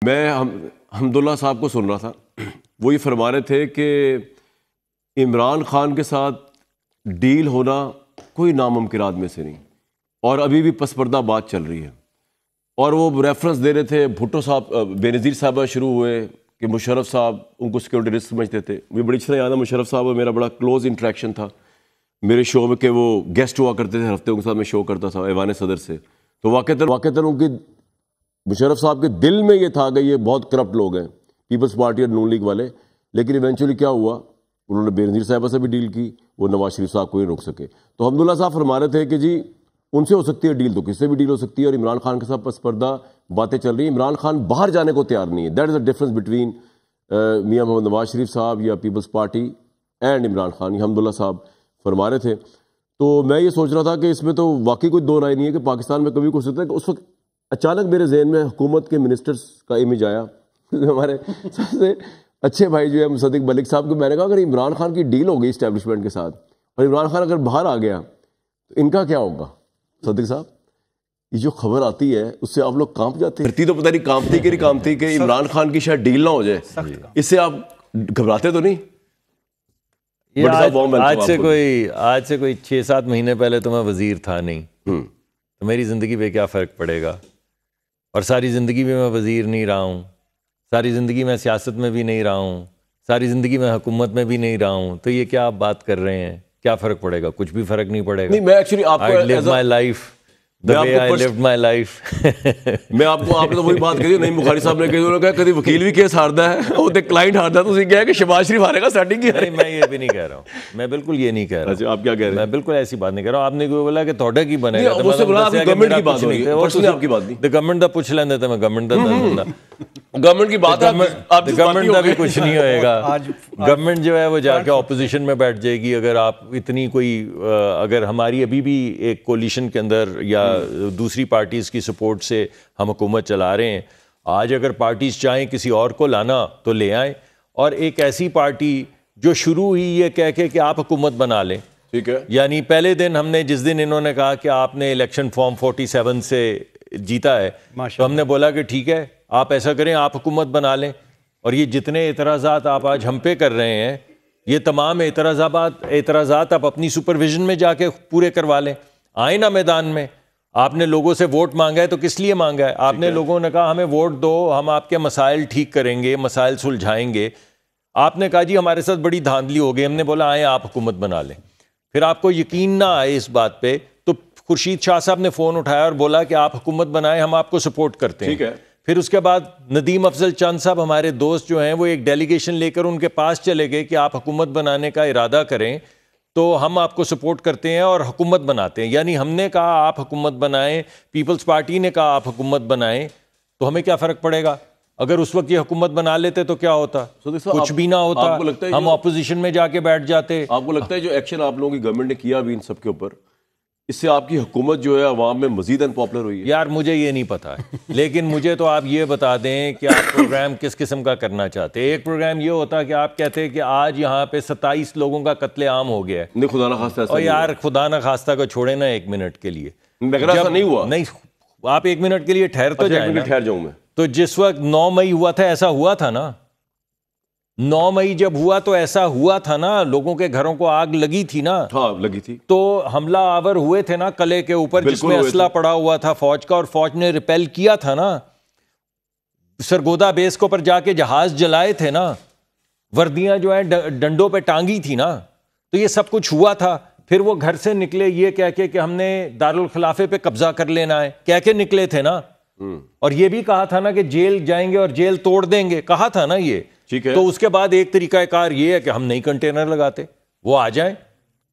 میں حمداللہ صاحب کو سن رہا تھا، وہ یہ فرما رہے تھے کہ عمران خان کے ساتھ ڈیل ہونا کوئی ناممکنات میں سے نہیں، اور ابھی بھی پس پردہ بات چل رہی ہے. اور وہ ریفرنس دے رہے تھے بھٹو صاحب، بے نظیر صاحبہ شروع ہوئے کہ مشرف صاحب ان کو سیکورٹی رسک سمجھتے تھے. مجھے بڑی اچھا یاد ہے، مشرف صاحب اور میرا بڑا کلوز انٹریکشن تھا میرے شو میں، کہ وہ گیسٹ ہوا کرتے تھے ہفتے، ان کے ساتھ میں شو کرتا تھا ایوان صدر سے. تو واقعتاً ان کی مشرف صاحب کے دل میں یہ تھا کہ یہ بہت کرپٹ لوگ ہیں، پیپلز پارٹی اور نون لیگ والے. لیکن ایونچولی کیا ہوا، انہوں نے بے نظیر صاحبہ سے بھی ڈیل کی، وہ نواز شریف صاحب کو ہی روک سکے. تو حمداللہ صاحب فرما رہے تھے کہ جی ان سے ہو سکتی ہے ڈیل، تو کس سے بھی ڈیل ہو سکتی ہے. اور عمران خان کے ساتھ پس پردہ باتیں چل رہی ہیں. عمران خان باہر جانے کو تیار نہیں ہے. That is the difference between Mian Muhammad Nawaz Sharif Sahib یا peoples party and Imran Khan. یہ حمداللہ صاحب فرما رہے تھے. تو میں یہ سوچ رہا تھا کہ اس میں تو واقعی کوئی دو رائے نہیں ہے کہ پاکستان میں کبھی کچھ ہوتا ہے. کہ اس وقت اچانک میرے ذہن میں حکومت کے منسٹرز کا امیج آیا. ہمارے سب سے اچھے بھائی جو ہے مصدق ملک صاحب کو میں نے کہا اگر عمران خان کی ڈیل ہو گئی اسٹیبلشمنٹ کے ساتھ اور عمران خان اگر باہر آ گیا تو ان کا کیا ہوگا. صدق صاحب یہ جو خبر آتی ہے اس سے آپ لوگ کانپ جاتے ہیں. تو پتہ نہیں کانپتی کہ نہیں کانپتی کہ عمران خان کی شاید ڈیل نہ ہو جائے. اس سے آپ گھبراتے تو نہیں؟ آج سے کوئی 6-7 مہینے پہلے تو میں وزیر تھا نہیں، تو میری زندگی پہ کیا فرق پڑے گا. اور ساری زندگی بھی میں وزیر نہیں رہا ہوں، ساری زندگی میں سیاست میں بھی نہیں رہا ہوں، ساری زندگی میں حکومت میں بھی نہیں رہا ہوں. تو یہ کیا آپ بات کر رہے ہیں، کیا فرق پڑے گا؟ کچھ بھی فرق نہیں پڑے گا. نہیں، میں ایکچولی آپ کو I live my life the way I lived my life. میں آپ کو، آپ نے تو وہی بات کہی، نہیں بخاری صاحب نے کہی، انہوں نے کہا کبھی وکیل بھی کیس ہارتا ہے وہ تو کلائنٹ ہارتا ہے، تو کیا ہے کہ شہباز شریف ہارے گا اسٹارٹنگ کی. نہیں، میں یہ بھی نہیں کہہ رہا ہوں، میں بالکل یہ نہیں کہہ رہا. اچھا آپ کیا کہہ رہے ہیں؟ میں بالکل ایسی بات نہیں کہہ رہا ہوں. آپ نے بولا کہ تھوڑا کی بنے گا، اس سے بولا آپ کی گورنمنٹ کی بات ہو رہی ہے، پرسنلی آپ کی بات نہیں. گورنمنٹ دا پوچھ لیندے تو میں گورنمنٹ دا دوں گا. گورنمنٹ کی بات ہے، گورنمنٹ کا بھی کچھ نہیں ہوئے گا. گورنمنٹ جو ہے وہ جا کے اپوزیشن میں بیٹھ جائے گی. اگر آپ اتنی کوئی، اگر ہماری ابھی بھی ایک کولیشن کے اندر یا دوسری پارٹیز کی سپورٹ سے ہم حکومت چلا رہے ہیں، آج اگر پارٹیز چاہیں کسی اور کو لانا تو لے آئیں. اور ایک ایسی پارٹی جو شروع ہی یہ کہہ کے کہ آپ حکومت بنا لیں، ٹھیک ہے، یعنی پہلے دن ہم نے، جس دن انہوں نے کہا کہ آپ نے الیکشن فارم 47 سے جیتا ہے، تو ہم نے بولا کہ ٹھیک ہے آپ ایسا کریں، آپ حکومت بنا لیں. اور یہ جتنے اعتراضات آپ آج ہم پہ کر رہے ہیں، یہ تمام اعتراضات آپ اپنی سپرویژن میں جا کے پورے کروا لیں. آئیں نا میدان میں. آپ نے لوگوں سے ووٹ مانگا ہے تو کس لیے مانگا ہے؟ آپ نے لوگوں نے کہا ہمیں ووٹ دو، ہم آپ کے مسائل ٹھیک کریں گے، مسائل سلجھائیں گے. آپ نے کہا جی ہمارے ساتھ بڑی دھاندلی ہو گئی. ہم نے بولا آئیں آپ حکومت بنا لیں. پھر آپ کو یقین نہ آئے اس بات پہ تو خورشید شاہ صاحب نے فون اٹھایا اور بولا کہ آپ حکومت بنائیں، ہم آپ کو سپورٹ کرتے ہیں. ٹھیک ہے. پھر اس کے بعد ندیم افضل چند صاحب ہمارے دوست جو ہیں وہ ایک ڈیلیگیشن لے کر ان کے پاس چلے گئے کہ آپ حکومت بنانے کا ارادہ کریں تو ہم آپ کو سپورٹ کرتے ہیں اور حکومت بناتے ہیں. یعنی ہم نے کہا آپ حکومت بنائیں، پیپلز پارٹی نے کہا آپ حکومت بنائیں، تو ہمیں کیا فرق پڑے گا؟ اگر اس وقت یہ حکومت بنا لیتے تو کیا ہوتا؟ کچھ بھی نہ ہوتا، ہم اپوزیشن میں جا کے بیٹھ جاتے. آپ کو لگتا ہے جو ایکشن آپ لوگوں کی گورنمنٹ نے کیا بھی ان سب کے اوپر، اس سے آپ کی حکومت جو ہے عوام میں مزید انپاپولر ہوئی ہے؟ یار مجھے یہ نہیں پتا ہے، لیکن مجھے تو آپ یہ بتا دیں کہ آپ پروگرام کس قسم کا کرنا چاہتے ہیں. ایک پروگرام یہ ہوتا کہ آپ کہتے ہیں کہ آج یہاں پہ 27 لوگوں کا قتل عام ہو گیا ہے. نہیں خدا نہ خواستہ. اور یار خدا نہ خواستہ کو چھوڑے نا ایک منٹ کے لیے، ایسا نہیں ہوا. نہیں، آپ ایک منٹ کے لیے ٹھہر تو جائیں. ٹھہر جاؤں میں. تو جس وقت 9 مئی ہوا تھا ایسا ہوا تھا نا، 9 مئی جب ہوا تو ایسا ہوا تھا نا، لوگوں کے گھروں کو آگ لگی تھی نا. ہاں لگی تھی. تو حملہ آور ہوئے تھے نا قلعے کے اوپر، جس میں اسلحہ پڑا ہوا تھا فوج کا، اور فوج نے ریپیل کیا تھا نا. سرگودا بیس کو پر جا کے جہاز جلائے تھے نا، وردیاں جو ہیں ڈنڈوں پہ ٹانگی تھی نا. تو یہ سب کچھ ہوا تھا. پھر وہ گھر سے نکلے یہ کہہ کے کہ ہم نے دارالخلافے پہ قبضہ کر لینا ہے، کہہ کے نکلے تھے نا. اور یہ بھی کہا تھا نا کہ جیل جائیں گے اور جیل توڑ دیں گے، کہا تھا نا یہ. تو اس کے بعد ایک طریقہ کار یہ ہے کہ ہم نہیں کنٹینر لگاتے، وہ آ جائیں.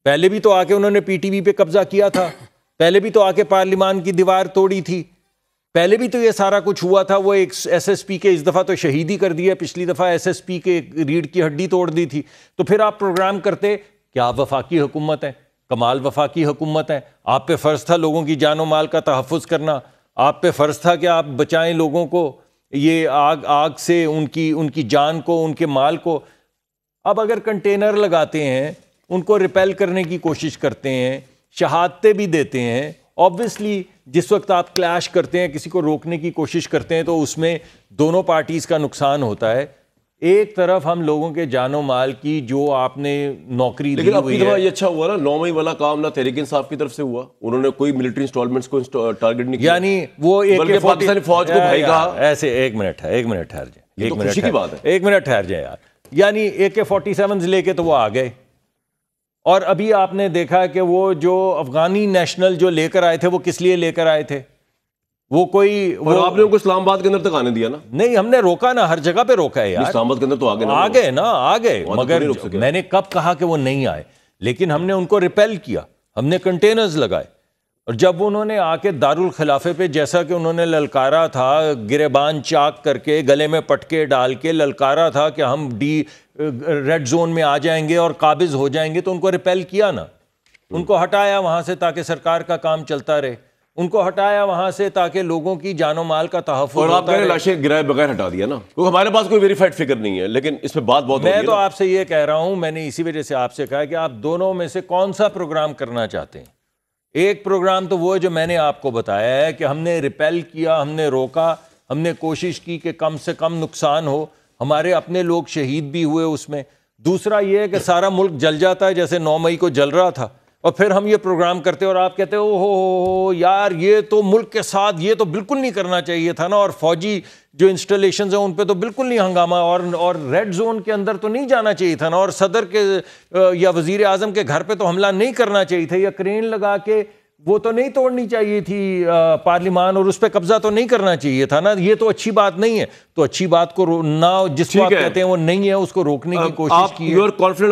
پہلے بھی تو آ کے انہوں نے پی ٹی وی پہ قبضہ کیا تھا، پہلے بھی تو آ کے پارلیمان کی دیوار توڑی تھی، پہلے بھی تو یہ سارا کچھ ہوا تھا. وہ ایک ایس ایس پی کے اس دفعہ تو شہید ہی کر دیا، پچھلی دفعہ ایس ایس پی کے ریڑھ کی ہڈی توڑ دی تھی. تو پھر آپ پروگرام کرتے کہ آپ وفاقی حکومت ہیں، کمال وفاقی حکومت ہے، آپ پہ فرض تھا لوگوں کی جان و مال کا تحفظ کرنا، آپ پہ فرض تھا کہ آپ بچائیں لوگوں کو یہ آگ سے، ان کی جان کو، ان کے مال کو. اب اگر کنٹینر لگاتے ہیں، ان کو ریپیل کرنے کی کوشش کرتے ہیں، شہادتیں بھی دیتے ہیں، آبویسلی جس وقت آپ کلیش کرتے ہیں, کسی کو روکنے کی کوشش کرتے ہیں, تو اس میں دونوں پارٹیز کا نقصان ہوتا ہے. ایک طرف ہم لوگوں کے جان و مال کی جو آپ نے نوکری دی لیکن اب ہوئی کی ہے, یہ اچھا ہوا نا, 9 مئی والا کام نہ تحریک انصاف کی طرف سے ہوا, انہوں نے کوئی ملٹری انسٹالمنٹس کو ٹارگٹ نہیں کیا, یعنی وہ بلکہ پاکستانی فوج کو بھائی کہا. ایسے ایک منٹ ٹھہر جائیں, یہ تو خوشی کی بات ہے. ایک منٹ ٹھہر جائیں یار. یعنی AK-47 لے کے تو وہ آ گئے, اور ابھی آپ نے دیکھا کہ وہ جو افغانی نیشنل جو لے کر آئے تھے, وہ کس لیے لے کر آئے تھے؟ وہ کوئی اور آپ نے ان کو اسلام آباد کے اندر تک آنے دیا نا؟ نہیں, ہم نے روکا نا, ہر جگہ پہ روکا ہے یار. اسلام آباد کے اندر تو آ گئے, مگر میں نے کب کہا کہ وہ نہیں آئے؟ لیکن ہم نے ان کو ریپیل کیا, ہم نے کنٹینرز لگائے. اور جب انہوں نے آ کے دارالخلافے پہ جیسا کہ انہوں نے للکارا تھا, گریبان چاک کر کے گلے میں پٹکے ڈال کے للکارا تھا کہ ہم ریڈ زون میں آ جائیں گے اور قابض ہو جائیں گے, تو ان کو ریپیل کیا نا, ان کو ہٹایا وہاں سے تاکہ سرکار کا کام چلتا رہے, ان کو ہٹایا وہاں سے تاکہ لوگوں کی جان و مال کا تحفظ اور آپ نے لاشیں گرائے بغیر ہٹا دیا نا, کیونکہ ہمارے پاس کوئی ویریفائڈ فگر نہیں ہے. لیکن اس پہ بات بہت میں تو آپ سے یہ کہہ رہا ہوں, میں نے اسی وجہ سے آپ سے کہا کہ آپ دونوں میں سے کون سا پروگرام کرنا چاہتے ہیں. ایک پروگرام تو وہ جو میں نے آپ کو بتایا ہے کہ ہم نے ریپیل کیا, ہم نے روکا, ہم نے کوشش کی کہ کم سے کم نقصان ہو, ہمارے اپنے لوگ شہید بھی ہوئے اس میں. دوسرا یہ ہے کہ سارا ملک جل جاتا ہے جیسے 9 مئی کو جل رہا تھا, اور پھر ہم یہ پروگرام کرتے اور آپ کہتے او ہو یار یہ تو ملک کے ساتھ یہ تو بالکل نہیں کرنا چاہیے تھا نا, اور فوجی جو انسٹالیشنز ہیں ان پہ تو بالکل نہیں ہنگامہ, اور ریڈ زون کے اندر تو نہیں جانا چاہیے تھا نا, اور صدر کے یا وزیر اعظم کے گھر پہ تو حملہ نہیں کرنا چاہیے تھا, یا کرین لگا کے وہ تو نہیں توڑنی چاہیے تھی پارلیمان, اور اس پہ قبضہ تو نہیں کرنا چاہیے تھا نا. یہ تو اچھی بات نہیں ہے, تو اچھی بات کو نہ جس کو آپ کہتے ہیں وہ نہیں ہے اس کو روکنے کی کوشش کی.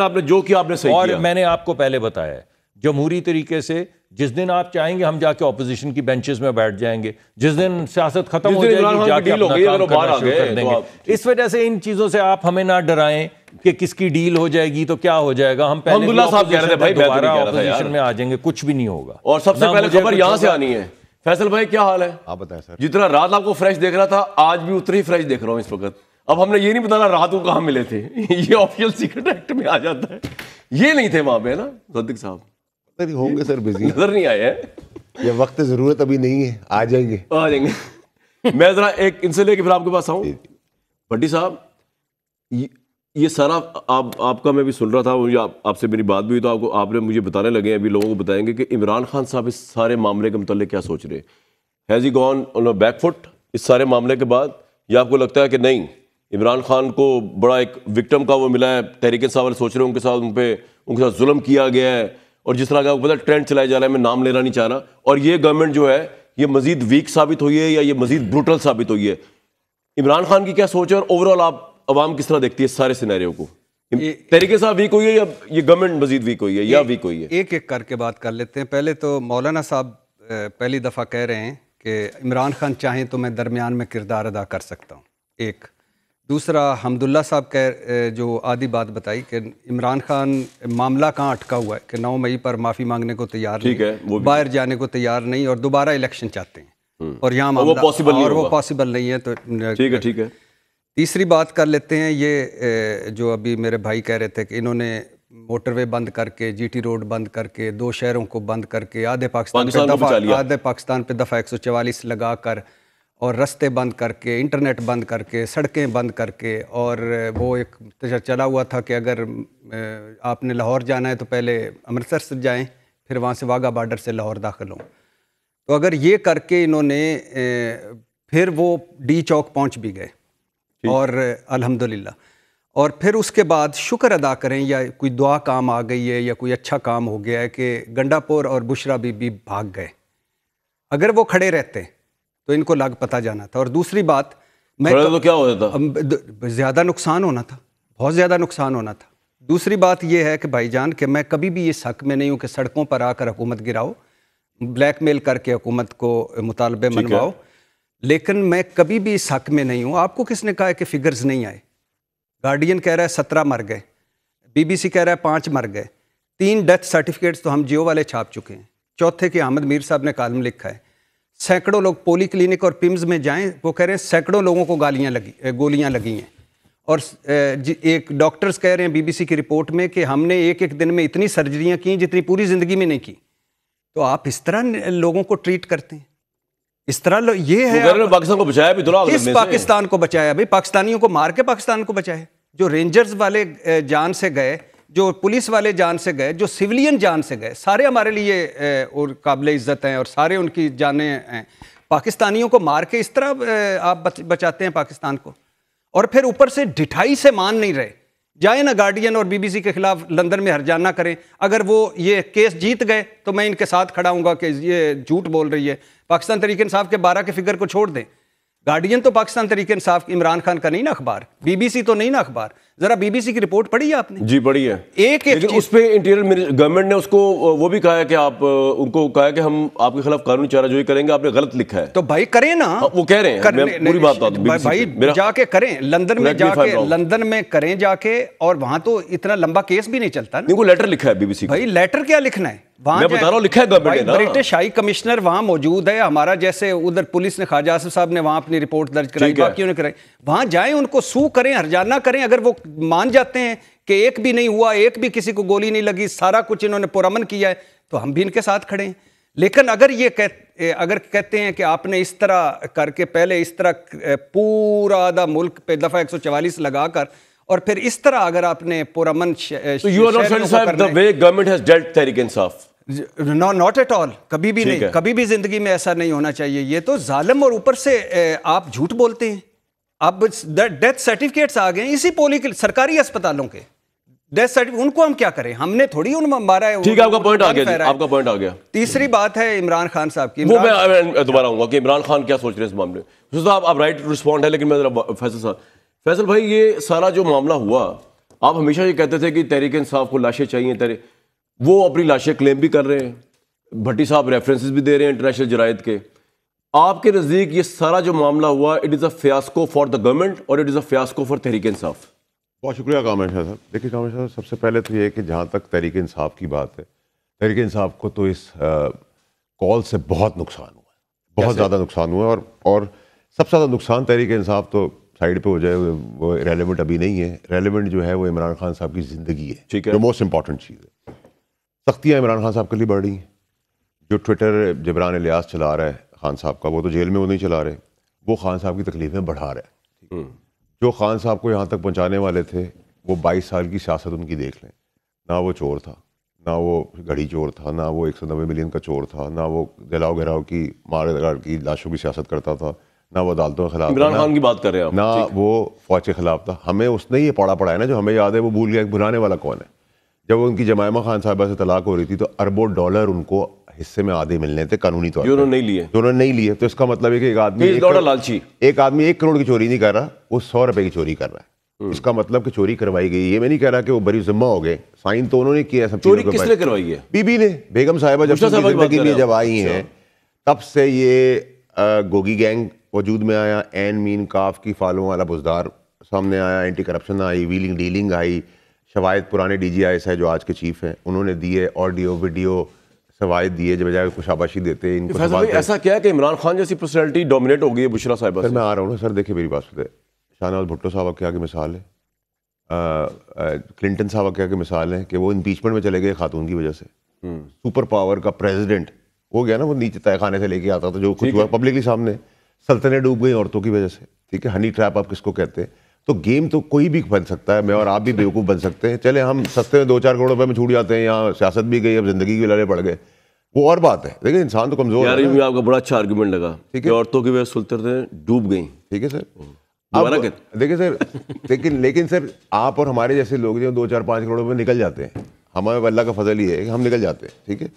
آپ نے جو کیا آپ نے صحیح کیا, اور میں نے آپ کو پہلے بتایا ہے جمہوری طریقے سے جس دن آپ چاہیں گے ہم جا کے اپوزیشن کی بینچز میں بیٹھ جائیں گے, جس دن سیاست ختم ہو جائے گی جا کے اپنا کام کرنا شروع کر دیں گے. اس وجہ سے ان چیزوں سے آپ ہمیں نہ ڈرائیں کہ کس کی ڈیل ہو جائے گی تو کیا ہو جائے گا, ہم پہلے دوبارہ اپوزیشن میں آ جائیں گے, کچھ بھی نہیں ہوگا. اور سب سے پہلے خبر یہاں سے آنی ہے. فیصل بھائی کیا حال ہے؟ آپ بتائیں سر. جتنا رات آپ کو فریش دیکھ رہا تھا آج بھی اتنا ہی فریش دیکھ رہا ہوں اس وقت. اب ہم نے یہ نہیں بتانا رات کو کہاں ملے تھے, یہ آفیشیل سیکرٹ ایکٹ میں آ جاتا ہے. یہ نہیں تھے وہاں پہ نا صدیق صاحب؟ ہوں گے سر, بزی نظر نہیں آئے ہیں, یہ وقت ضرورت ابھی نہیں ہے, آ جائیں گے. میں ذرا ایک ان سے لے کے پھر آپ کے پاس آؤں. بھٹی صاحب یہ سارا آپ کا میں بھی سن رہا تھا, مجھے آپ سے میری بات بھی ہوئی تو آپ نے مجھے بتانے لگے, ابھی لوگوں کو بتائیں گے کہ عمران خان صاحب اس سارے معاملے کے متعلق کیا سوچ رہے. Has he gone on back foot اس سارے معاملے کے بعد, یا آپ کو لگتا ہے کہ نہیں عمران خان کو بڑا ایک وکٹم کا وہ ملا ہے, تحریک انصاف والے سوچ رہے ہیں ان کے ساتھ ظلم کیا گیا ہے, اور جس طرح کا پتہ ٹرینڈ چلایا جا رہا ہے, میں نام لینا نہیں چاہ رہا, اور یہ گورنمنٹ جو ہے یہ مزید ویک ثابت ہوئی ہے یا یہ مزید بروٹل ثابت ہوئی ہے. عمران خان کی کیا سوچ ہے, اور اوور آل آپ عوام کس طرح دیکھتی ہے اس سارے سینیریو کو؟ تحریک انصاف ویک ہوئی ہے یا یہ گورنمنٹ مزید ویک ہوئی ہے یا ویک ہوئی ہے؟ ایک ایک کر کے بات کر لیتے ہیں. پہلے تو مولانا صاحب پہلی دفعہ کہہ رہے ہیں کہ عمران خان چاہیں تو میں درمیان میں کردار ادا کر سکتا ہوں, ایک. دوسرا حمداللہ صاحب جو آدھی بات بتائی کہ عمران خان معاملہ کہاں اٹکا ہوا ہے کہ 9 مئی پر معافی مانگنے کو تیار نہیں, باہر جانے کو تیار نہیں, اور دوبارہ الیکشن چاہتے ہیں, اور یہاں وہ پاسبل نہیں ہے. تو ٹھیک ہے. تیسری بات کر لیتے ہیں, یہ جو ابھی میرے بھائی کہہ رہے تھے کہ انہوں نے موٹر وے بند کر کے, جی ٹی روڈ بند کر کے, 2 شہروں کو بند کر کے, آدھے پاکستان پہ دفعہ 144 لگا کر, اور رستے بند کر کے, انٹرنیٹ بند کر کے, سڑکیں بند کر کے, اور وہ ایک چلا ہوا تھا کہ اگر آپ نے لاہور جانا ہے تو پہلے امرتسر سے جائیں, پھر وہاں سے واگا بارڈر سے لاہور داخل ہوں. تو اگر یہ کر کے انہوں نے پھر وہ ڈی چوک پہنچ بھی گئے, اور الحمدللہ, اور پھر اس کے بعد شکر ادا کریں یا کوئی دعا کام آ گئی ہے یا کوئی اچھا کام ہو گیا ہے کہ گنڈا پور اور بشرا بی بی بھاگ گئے. اگر وہ کھڑے رہتے تو ان کو لگ پتہ جانا تھا. اور دوسری بات, میں تو کیا ہو جاتا, زیادہ نقصان ہونا تھا, بہت زیادہ نقصان ہونا تھا. دوسری بات یہ ہے کہ بھائی جان کہ میں کبھی بھی اس حق میں نہیں ہوں کہ سڑکوں پر آ کر حکومت گراؤ, بلیک میل کر کے حکومت کو مطالبے منواؤ, لیکن میں کبھی بھی اس حق میں نہیں ہوں. آپ کو کس نے کہا ہے کہ فگرز نہیں آئے؟ گارڈین کہہ رہا ہے 17 مر گئے, BBC کہہ رہا ہے 5 مر گئے, 3 ڈیتھ سرٹیفکیٹس تو ہم جیو والے چھاپ چکے ہیں, چوتھے کے احمد میر صاحب نے کالم لکھا ہے. سینکڑوں لوگ پولی کلینک اور پمز میں جائیں, وہ کہہ رہے ہیں سینکڑوں لوگوں کو گولیاں لگی ہیں. اور ایک ڈاکٹرز کہہ رہے ہیں BBC کی رپورٹ میں کہ ہم نے ایک دن میں اتنی سرجریاں کی جتنی پوری زندگی میں نہیں کی. تو آپ اس طرح لوگوں کو ٹریٹ کرتے ہیں, اس طرح یہ ہے. پاکستان کو بچایا بھی تو کس پاکستان کو بچایا بھائی؟ پاکستانیوں کو مار کے پاکستان کو بچایا. جو رینجرز والے جان سے گئے, جو پولیس والے جان سے گئے, جو سویلین جان سے گئے, سارے ہمارے لیے اور قابل عزت ہیں اور سارے ان کی جانیں ہیں. پاکستانیوں کو مار کے اس طرح آپ بچاتے ہیں پاکستان کو, اور پھر اوپر سے ڈٹھائی سے مان نہیں رہے. جائیں نا گارڈین اور بی بی سی کے خلاف لندن میں ہرجانہ کریں. اگر وہ یہ کیس جیت گئے تو میں ان کے ساتھ کھڑا ہوں گا کہ یہ جھوٹ بول رہی ہے. پاکستان تحریک انصاف کے 12 کے فگر کو چھوڑ دیں. گارڈین تو پاکستان تحریک انصاف عمران خان کا نہیں نا اخبار, بی بی سی تو نہیں نا اخبار. ذرا بی بی سی کی رپورٹ پڑھی ہے آپ نے؟ جی پڑھی ہے. ایک لیکن اس پہ انٹیریئر گورنمنٹ نے اس کو وہ بھی کہا ہے کہ آپ ان کو کہا ہے کہ ہم آپ کے خلاف قانونی چارہ جوئی کریں گے, آپ نے غلط لکھا ہے. تو بھائی کریں نا, وہ کہہ رہے ہیں, میں پوری بات بتا دوں بھائی جا کے کریں لندن میں, جا کے لندن میں کریں جا کے. اور وہاں تو اتنا لمبا کیس بھی نہیں چلتا نا. ان کو لیٹر لکھا ہے بی بی سی. بھائی لیٹر کیا لکھنا ہے وہاں؟ میں بتا رہا ہوں لکھا ہے گورنمنٹ نے. برٹش ہائی کمشنر وہاں موجود ہے ہمارا, جیسے ادھر پولیس نے خواجہ آصف صاحب نے وہاں اپنی رپورٹ درج کرائی, باقیوں نے کرائی. وہاں جائیں, ان کو سو کریں, ہرجانہ کریں. اگر وہ مان جاتے ہیں کہ ایک بھی نہیں ہوا, ایک بھی کسی کو گولی نہیں لگی, سارا کچھ انہوں نے پرامن کیا ہے, تو ہم بھی ان کے ساتھ کھڑے ہیں. لیکن اگر کہتے ہیں کہ آپ نے اس طرح کر کے پہلے اس طرح پورا آدھا ملک پہ دفعہ 144 لگا کر, اور پھر اس طرح اگر آپ نے پرامن So you are not satisfied the way government has dealt Tehreek Insaf? Not at all, کبھی بھی نہیں, کبھی بھی زندگی میں ایسا نہیں ہونا چاہیے. یہ تو ظالم, اور اوپر سے آپ جھوٹ بولتے ہیں. اب ڈیتھ سرٹیفکیٹس آ گئے ہیں اسی سرکاری اسپتالوں کے ڈیتھ سرٹیفکیٹ. ان کو ہم کیا کریں؟ ہم نے تھوڑی ان مارا ہے. ٹھیک ہے, آپ کا پوائنٹ آ گیا, آپ کا پوائنٹ آ گیا. تیسری بات ہے عمران خان صاحب کی. وہ میں دوبارہ آؤں گا کہ عمران خان کیا سوچ رہے ہیں اس معاملے میں. صاحب آپ رائٹ رسپونڈ ہے, لیکن میں ذرا فیصل بھائی, یہ سارا جو معاملہ ہوا, آپ ہمیشہ یہ کہتے تھے کہ تحریک انصاف کو لاشیں چاہیے, وہ اپنی لاشیں کلیم بھی کر رہے ہیں, بھٹی صاحب ریفرنسز بھی دے رہے ہیں انٹرنیشنل جرائد کے. آپ کے نزدیک یہ سارا جو معاملہ ہوا, it is a fiasco for the government اور it is a fiasco for Tehreek Insaf? بہت شکریہ کامر شاہ صاحب. دیکھیے کامر شاہ صاحب, سب سے پہلے تو یہ ہے کہ جہاں تک تحریک انصاف کی بات ہے, تحریک انصاف کو تو اس کال سے بہت نقصان ہوا ہے, بہت زیادہ نقصان ہوا ہے. اور سب سے زیادہ نقصان تحریک انصاف تو سائڈ پہ ہو جائے, وہ ریلیونٹ ابھی نہیں ہے. ریلیونٹ جو ہے وہ عمران خان صاحب کی زندگی ہے, ٹھیک ہے, جو موسٹ امپورٹنٹ چیز ہے. سختیاں عمران خان صاحب کے لیے بڑھ رہی ہیں. جو ٹویٹر جبران الیاس چلا رہا ہے خان صاحب کا, وہ تو جیل میں وہ نہیں چلا رہے, وہ خان صاحب کی تکلیفیں بڑھا رہا ہے. جو خان صاحب کو یہاں تک پہنچانے والے تھے, وہ 22 سال کی سیاست ان کی دیکھ لیں. نہ وہ چور تھا, نہ وہ گھڑی چور تھا, نہ وہ 190 ملین کا چور تھا, نہ وہ جلاؤ گھراؤ کی مار کی لاشوں کی سیاست کرتا تھا, نہ وہ عدالتوں کے خلاف, عمران خان کی بات کر رہے ہیں, نہ وہ فوج کے خلاف تھا. ہمیں اس نے یہ پڑھا ہے نا, جو ہمیں یاد ہے وہ بھول گیا بھلانے والا کون ہے. جب ان کی جمائمہ خان صاحبہ سے طلاق ہو رہی تھی تو اربوں ڈالر ان کو حصے میں آدھے ملنے تھے قانونی طور پر, جو انہوں نے نہیں لیے. تو اس کا مطلب ہے کہ ایک آدمی 1 کروڑ کی چوری نہیں کر رہا, وہ 100 روپے کی چوری کر رہا ہے. اس کا مطلب کہ چوری کروائی گئی. یہ میں نہیں کہہ رہا کہ وہ بری ذمہ ہو گئے, سائن تو انہوں نے کیا. سب چوری کس نے کروائی ہے؟ بی بی نے, بیگم صاحبہ جب زندگی میں جب آئی ہیں تب سے یہ گوگی گینگ وجود میں آیا. این مین کاف کی فالوں والا بزدار سامنے آیا, اینٹی کرپشن آئی, ویلنگ ڈیلنگ آئی. شواہد پرانے ڈی جی آئی ایس ہے جو آج کے چیف ہیں, انہوں نے دیے آڈیو ویڈیو شواہد دیے, جو بجائے کو شاباشی دیتے ان کو. ایسا کیا ہے کہ عمران خان جیسی پرسنالٹی ڈومینیٹ ہو گئی ہے بشرا صاحبہ سے؟ سر میں آ رہا ہوں نا سر, دیکھیے میری بات سنیں. شاہنواز بھٹو صاحب کے آگے مثال ہے, کلنٹن صاحب کے آگے مثال ہے کہ وہ امپیچمنٹ میں چلے گئے خاتون کی وجہ سے. سپر پاور کا پریزیڈنٹ ہو گیا نا, وہ نیچے تہہ خانے سے لے کے آتا تھا, جو کچھ ہوا پبلکلی سامنے. سلطنتیں ڈوب گئی عورتوں کی وجہ سے, ٹھیک ہے, ہنی ٹریپ آپ کس کو کہتے ہیں. تو گیم تو کوئی بھی بن سکتا ہے, میں اور آپ بھی بیوقوف بن سکتے ہیں. چلے ہم سستے میں 2-4 کروڑ روپے میں چھوٹ جاتے ہیں, یہاں سیاست بھی گئی, اب زندگی کے لڑے پڑ گئے, وہ اور بات ہے. لیکن انسان تو کمزور ہے. یار آپ کا بڑا اچھا آرگومنٹ لگا کہ عورتوں کی وجہ سے سلطنتیں ڈوب گئیں. ٹھیک ہے سر, دیکھیں سر, لیکن سر آپ اور ہمارے جیسے لوگ جو 2-4-5 کروڑ روپے نکل جاتے ہیں, ہمیں اللہ کا فضل یہ ہے کہ ہم نکل جاتے ہیں. ٹھیک ہے,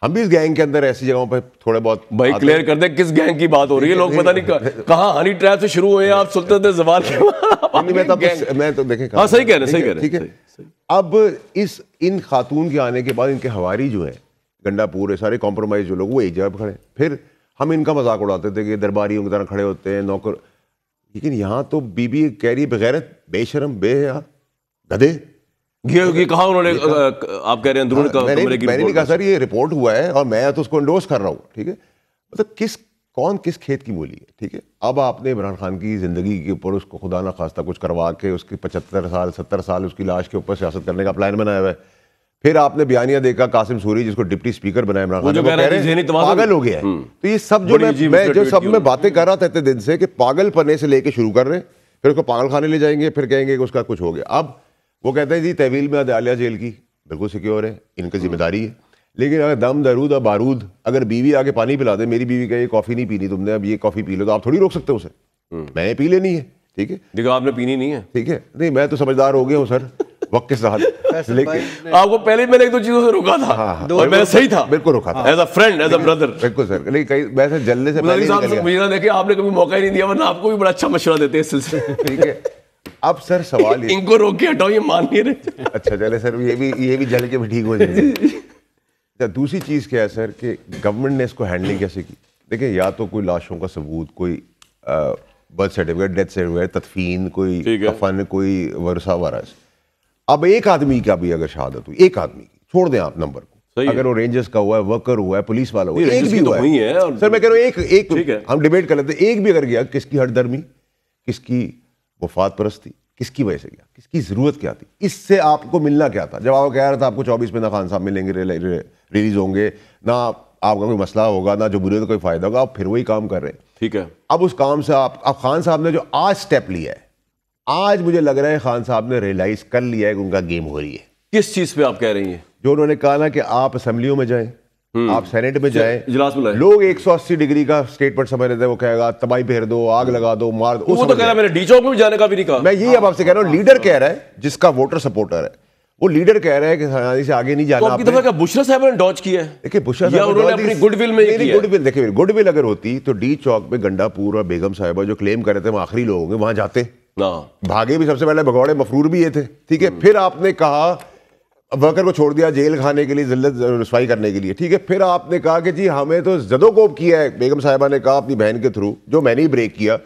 ہم بھی اس گینگ کے اندر ایسی جگہوں پہ تھوڑے بہت. بھائی کلیئر کر دیں کس گینگ کی بات ہو رہی ہے, لوگ پتہ نہیں کہاں ہنی ٹریپ سے شروع ہوئے, آپ سلطنت زوال میں تو دیکھیں. ہاں صحیح کہہ رہے ہیں, ٹھیک ہے. اب ان خاتون کے آنے کے بعد ان کے ہواری جو ہیں گنڈا پورے سارے کمپرومائز جو لوگ, وہ ایک جگہ پہ کھڑے. پھر ہم ان کا مذاق اڑاتے تھے کہ درباریوں کی طرح کھڑے ہوتے ہیں, نوکر. لیکن یہاں تو بی بی کہہ رہی ہے بغیرت, بے شرم, بے حیا, گدھے. کہاں انہوں نے, آپ کہہ رہے ہیں میں نے نہیں کہا سر, یہ رپورٹ ہوا ہے اور میں تو اس کو انڈورس کر رہا ہوں. ٹھیک ہے, مطلب کون کس کھیت کی مولی ہے. ٹھیک ہے, اب آپ نے عمران خان کی زندگی کے اوپر اس کو خدا نہ خواستہ کچھ کروا کے اس کی 75 سال 70 سال اس کی لاش کے اوپر سیاست کرنے کا پلان بنایا ہوا ہے. پھر آپ نے بیانیہ دیکھا قاسم سوری جس کو ڈپٹی اسپیکر بنایا عمران خان نے، وہ کہہ رہے ہیں پاگل ہو گیا ہے. تو یہ سب جو میں باتیں کر رہا تھا اتنے دن سے کہ پاگل پنے سے لے کے شروع کر رہے ہیں، پھر اس کو پاگل خانے لے جائیں گے، پھر کہیں گے کہ اس کا کچھ ہو گیا. اب وہ کہتے ہیں جی تحویل میں عدالیہ جیل کی بالکل سیکیور ہے، ان کی ذمہ داری ہے، لیکن اگر دم درود اور بارود اگر بیوی آگے پانی پلا دے، میری بیوی کہے یہ کافی نہیں پینی تم نے، اب یہ کافی پی لو، تو آپ تھوڑی روک سکتے ہو اسے. میں نے پی لینی ہے، ٹھیک ہے، دیکھو آپ نے پینی نہیں ہے، ٹھیک ہے، نہیں میں تو سمجھدار ہو گیا ہوں سر وقت کے ساتھ. لیکن آپ کو پہلے میں نے ایک دو چیزوں سے روکا تھا اور میں صحیح تھا، بالکل روکا تھا، as a friend, as a brother. بالکل سر، لیکن کئی ویسے جلنے سے پہلے مجھے نہ دیکھیں آپ نے کبھی موقع ہی نہیں دیا، ورنہ آپ کو بھی بڑا اچھا مشورہ دیتے ہیں اس سلسلے میں. ٹھیک ہے. اب سر سوال ان کو روک کے ہٹاؤ، یہ مان نہیں رہے. اچھا چلے سر، یہ بھی جل کے بھی ٹھیک ہو جائے گا. دوسری چیز کیا ہے سر کہ گورنمنٹ نے اس کو ہینڈلنگ کیسے کی؟ دیکھیں یا تو کوئی لاشوں کا ثبوت، کوئی برتھ سرٹیفکیٹ، ڈیتھ سرٹیفکیٹ، تدفین، کوئی کفن، کوئی ورثہ وارث. اب ایک آدمی کا بھی اگر شہادت ہوئی، ایک آدمی کی، چھوڑ دیں آپ نمبر کو، اگر وہ رینجرز کا ہوا ہے، ورکر ہوا ہے، پولیس والا ہوا ہے، ایک بھی ہوا ہے سر، میں کہہ رہا ہوں ایک ہم ڈیبیٹ کر لیتے ہیں، ایک بھی اگر گیا، کس کی ہٹ درمی، کس کی مفاد پرستی، کس کی وجہ سے گیا، کس کی ضرورت کیا تھی، اس سے آپ کو ملنا کیا تھا؟ جب آپ کہہ رہا تھا آپ کو 24 میں نہ خان صاحب ملیں گے، ریلیز ہوں گے، نہ آپ کا کوئی مسئلہ ہوگا، نہ جمہوریت کا کوئی فائدہ ہوگا، آپ پھر وہی کام کر رہے ہیں. ٹھیک ہے. اب اس کام سے آپ خان صاحب نے جو آج سٹیپ لیا ہے، آج مجھے لگ رہا ہے خان صاحب نے ریئلائز کر لیا ہے کہ ان کا گیم ہو رہی ہے. کس چیز پہ آپ کہہ رہی ہیں؟ جو انہوں نے کہا نا کہ آپ اسمبلیوں میں جائیں، آپ سینیٹ میں جائیں، اجلاس میں لوگ 180 ڈگری کا اسٹیٹمنٹ سمجھ رہے تھے، وہ کہے گا تباہی پھیر دو، آگ لگا دو، مار دو. وہ تو کہہ رہا ہے میں نے ڈی چوک میں جانے کا بھی نہیں کہا. میں یہی اب آپ سے کہہ رہا ہوں، لیڈر کہہ رہا ہے جس کا ووٹر سپورٹر ہے، وہ لیڈر کہہ رہا ہے کہ سیاسی سے آگے نہیں جانا. آپ کی دفعہ کیا بشرا صاحب نے ڈاج کیا ہے؟ دیکھیں بشرا صاحب انہوں نے اپنی گڈ ول میں یہ کیا. گڈ ول دیکھیں، گڈ ول اگر ہوتی تو ڈی چوک میں گنڈا پور اور بیگم صاحبہ جو کلیم کر رہے تھے وہ آخری لوگ ہوں گے، وہاں جاتے، بھاگے بھی سب سے پہلے بھگوڑے مفرور بھی یہ تھے. ٹھیک ہے. پھر آپ نے کہا ورکر کو چھوڑ دیا جیل کھانے کے لیے، ذلت رسوائی کرنے کے لیے. ٹھیک ہے. پھر آپ نے کہا کہ جی ہمیں تو زدوکوب کیا ہے، بیگم صاحبہ نے کہا اپنی بہن کے تھرو، جو میں نے ہی بریک کیا،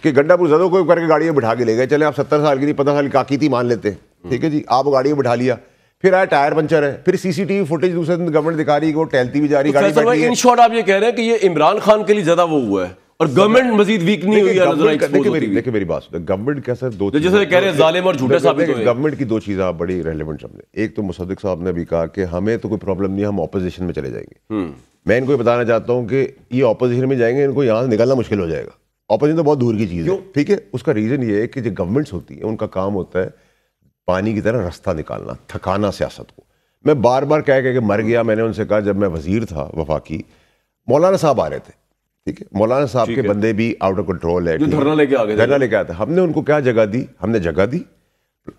کہ گنڈا پور زدوکوب کر کے گاڑی میں بٹھا کے لے گئے. چلے آپ 70 سال کی نہیں 15 سال کی کاکی تھی مان لیتے ہیں، ٹھیک ہے جی، آپ گاڑی میں بٹھا لیا. پھر آیا ٹائر پنچر ہے، پھر سی سی ٹی وی فوٹیج دوسرے دن گورنمنٹ دکھا رہی ہے کہ وہ ٹہلتی بھی جا رہی گاڑی بیٹھی ہے. ان شارٹ آپ یہ کہہ رہے ہیں کہ یہ عمران خان کے لیے زیادہ وہ ہوا ہے اور گورنمنٹ مزید ویک نہیں ہوئی ہے. دیکھیں میری بات سنیں، گورنمنٹ کا سر دو جیسے کہہ رہے ہیں ظالم اور جھوٹے ثابت ہوئے. گورنمنٹ کی دو چیزیں آپ بڑی ریلیونٹ سمجھیں. ایک تو مصدق صاحب نے بھی کہا کہ ہمیں تو کوئی پرابلم نہیں ہے، ہم اپوزیشن میں چلے جائیں گے. میں ان کو بتانا چاہتا ہوں کہ یہ اپوزیشن میں جائیں گے، ان کو یہاں سے نکلنا مشکل ہو جائے گا. اپوزیشن تو بہت دور کی چیز ہے، ٹھیک ہے. اس کا ریزن یہ ہے کہ جو گورنمنٹس ہوتی ہیں ان کا کام ہوتا ہے پانی کی طرح رستہ نکالنا، تھکانا سیاست کو. میں بار بار کہہ کہ مر گیا. میں نے ان سے کہا جب میں وزیر تھا وفاقی، مولانا صاحب آ رہے تھے، ٹھیک ہے، مولانا صاحب کے بندے بھی آؤٹ آف کنٹرول ہے، دھرنا لے کے آئے تھے. ہم نے ان کو کیا جگہ دی؟ ہم نے جگہ دی،